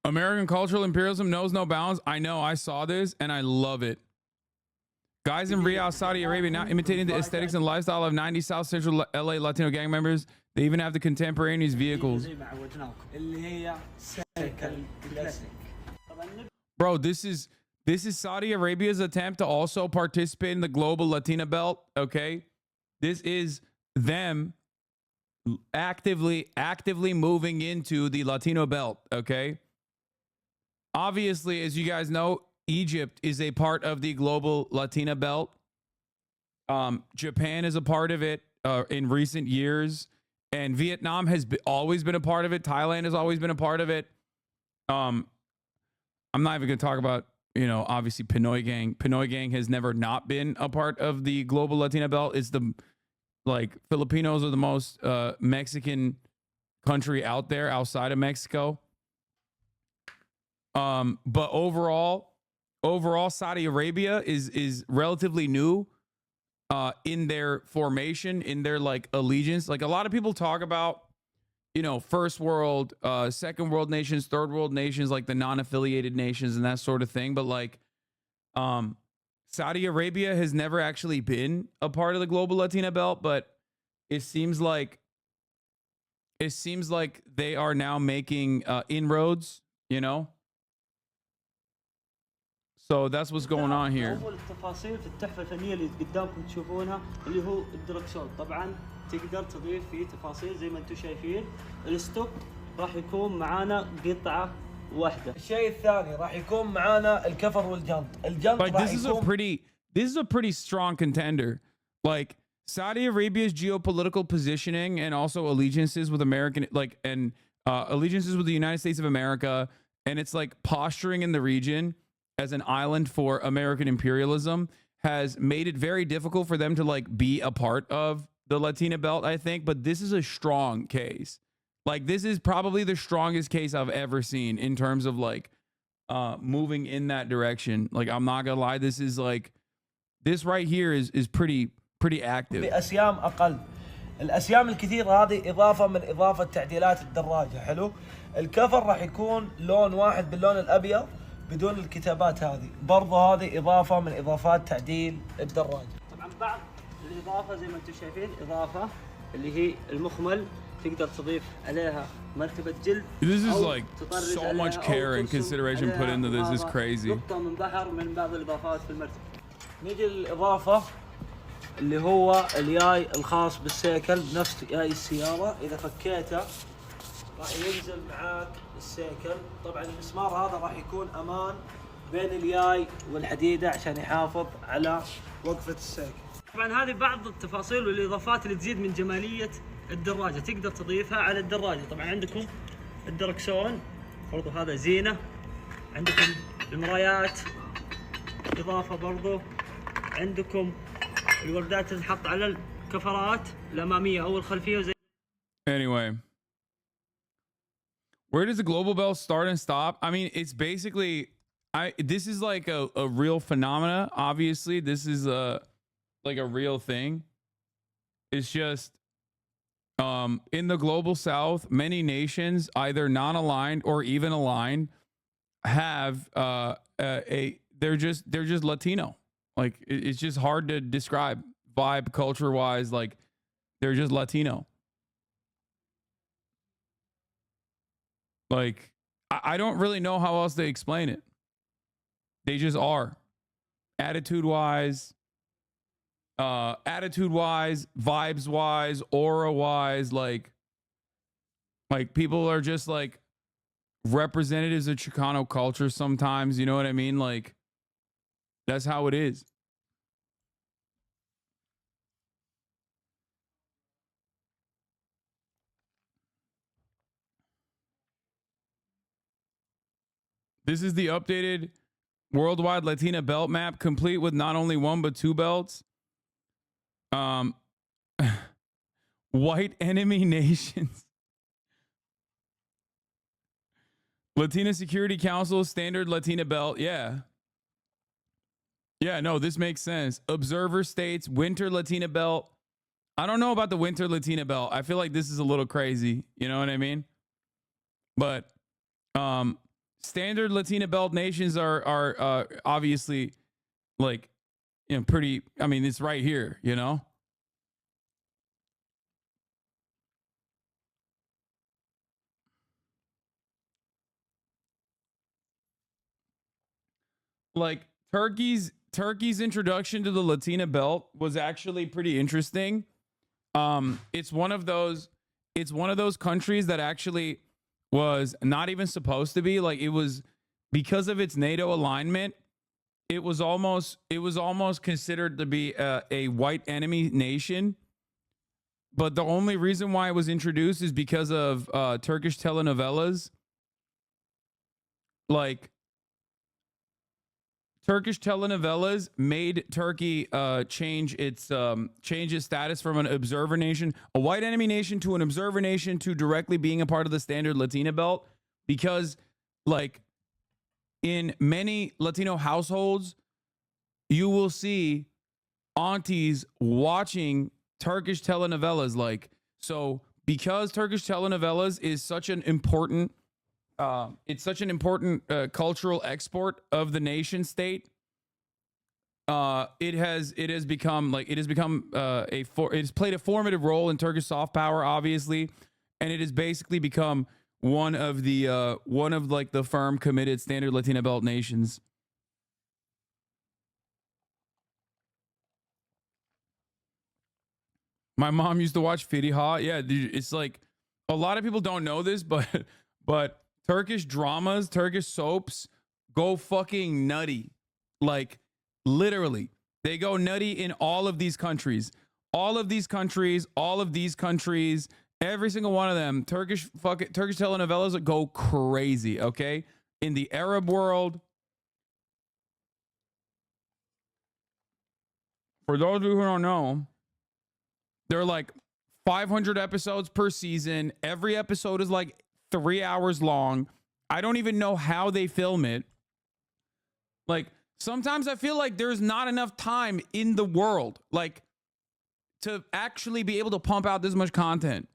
American cultural imperialism knows no bounds. I know. I saw this and I love it. Guys in Riyadh, Saudi Arabia, now imitating the aesthetics and lifestyle of 90 South Central LA Latino gang members. They even have the contemporaneous vehicles. Bro, this is Saudi Arabia's attempt to also participate in the global Latina belt. Okay, this is them actively moving into the Latino belt. Okay, obviously, as you guys know, Egypt is a part of the global Latina belt. Japan is a part of it in recent years, and Vietnam has always been a part of it. Thailand has always been a part of it. I'm not even going to talk about, obviously Pinoy Gang. Pinoy Gang has never not been a part of the global Latina belt. It's Filipinos are the most Mexican country out there outside of Mexico. But overall, Saudi Arabia is relatively new in their formation, in their allegiance. Like, a lot of people talk about, first world, second world nations, third world nations, like the non-affiliated nations and that sort of thing. But Saudi Arabia has never actually been a part of the global Latina belt, but it seems like they are now making inroads, So that's what's going on here. أول التفاصيل في التحفة الفنية اللي قدامكم تشوفونها اللي هو الدركسون. طبعا تقدر تضيف فيه تفاصيل زي ما انتم شايفين. الستوك راح يكون معانا قطعة واحدة. الشيء الثاني راح يكون معانا الكفر والجنط. الجنط Like, راح يكون this is a pretty strong contender. Like, Saudi Arabia's geopolitical positioning and also allegiances with allegiances with the United States of America, and it's posturing in the region as an island for American imperialism has made it very difficult for them to be a part of the Latina belt, I think. But this is a strong case. This is probably the strongest case I've ever seen in terms of moving in that direction. I'm not gonna lie, this is this right here is pretty active. بأسيام أقل. الأسيام الكثيرة هذه إضافة من إضافة تعديلات الدراجة. حلو. الكفر راح يكون لون واحد باللون الأبيض بدون الكتابات هذه. برضو هذه إضافة من إضافات تعديل الدراجة. طبعا بعض الإضافة زي ما انتم شايفين إضافة اللي هي المخمل تقدر تضيف عليها مرتبة جلد. This is so much care and consideration put into this. Is crazy. نقطة من بحر من بعض الإضافات في المرتبة. نيجي للإضافة اللي هو الياي الخاص بالسيكل بنفس ياي السيارة. إذا فكيته راح ينزل معاك السيكل. طبعا المسمار هذا راح يكون امان بين الياي والحديده عشان يحافظ على وقفه السيكل. طبعا هذه بعض التفاصيل والاضافات اللي تزيد من جماليه الدراجه تقدر تضيفها على الدراجه. طبعا عندكم الدركسون برضو هذا زينه. عندكم المرايات اضافه برضو. عندكم الوردات اللي تحط على الكفرات الاماميه او الخلفيه وزي. Anyway, where does the global belt start and stop? I mean, it's basically, this is a real phenomena. Obviously, this is a real thing. It's just, in the global South, many nations, either non-aligned or even aligned, have they're just Latino. It's just hard to describe vibe, culture wise. They're just Latino. I don't really know how else to explain it. They just are. Attitude-wise, vibes-wise, aura-wise, people are just representatives of Chicano culture sometimes, you know what I mean? That's how it is. This is the updated worldwide Latina belt map, complete with not only one but two belts. White enemy nations. Latina Security Council standard Latina belt. Yeah. Yeah, no, this makes sense. Observer states winter Latina belt. I don't know about the winter Latina belt. I feel like this is a little crazy. You know what I mean? But standard Latina belt nations are obviously like, you know, pretty. I mean, it's right here, you know. Like Turkey's introduction to the Latina belt was actually pretty interesting. It's one of those countries that actually was not even supposed to be, like, it was because of its NATO alignment. It was almost considered to be a white enemy nation. But the only reason why it was introduced is because of Turkish telenovelas. Like, Turkish telenovelas made Turkey change its status from an observer nation, a white enemy nation, to an observer nation, to directly being a part of the standard Latina belt. Because, like, in many Latino households, you will see aunties watching Turkish telenovelas. Like, so because Turkish telenovelas is such an important cultural export of the nation state. It has become it has played a formative role in Turkish soft power, obviously, and it has basically become one of the firm, committed, standard Latina belt nations. My mom used to watch Firiha. Yeah, dude, it's like, a lot of people don't know this, but Turkish dramas, Turkish soaps go fucking nutty. Like, literally, they go nutty in all of these countries. All of these countries, every single one of them, Turkish telenovelas go crazy, okay? In the Arab world, for those of you who don't know, they're like 500 episodes per season. Every episode is like 3 hours long. I don't even know how they film it. Like, sometimes I feel like there's not enough time in the world, like, to actually be able to pump out this much content.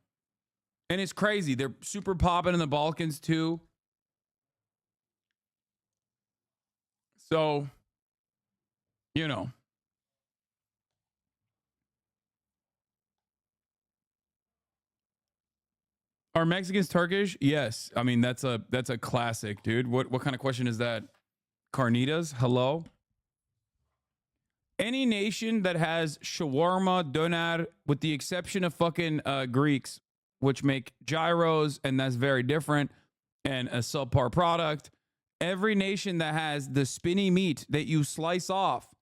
And it's crazy. They're super popping in the Balkans too. So, you know. Are Mexicans Turkish? Yes. I mean, that's a classic, dude. What kind of question is that? Carnitas? Hello? Any nation that has shawarma, doner, with the exception of fucking Greeks, which make gyros, and that's very different, and a subpar product. Every nation that has the spinny meat that you slice off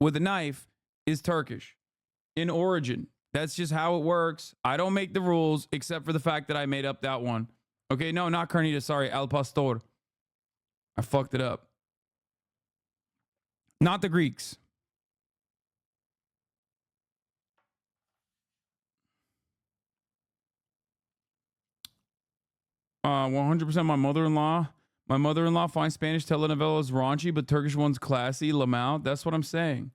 with a knife is Turkish in origin. That's just how it works. I don't make the rules, except for the fact that I made up that one. Okay, no, not carnita. Sorry, al pastor. I fucked it up. Not the Greeks. 100% my mother-in-law. My mother-in-law finds Spanish telenovelas raunchy, but Turkish ones classy. Lamau. That's what I'm saying.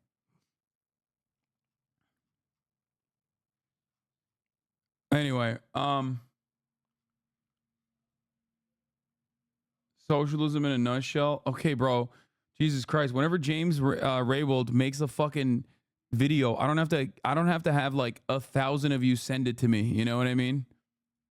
Anyway, socialism in a nutshell. Okay, bro. Jesus Christ. Whenever James Raybould makes a fucking video, I don't have to have like 1,000 of you send it to me. You know what I mean?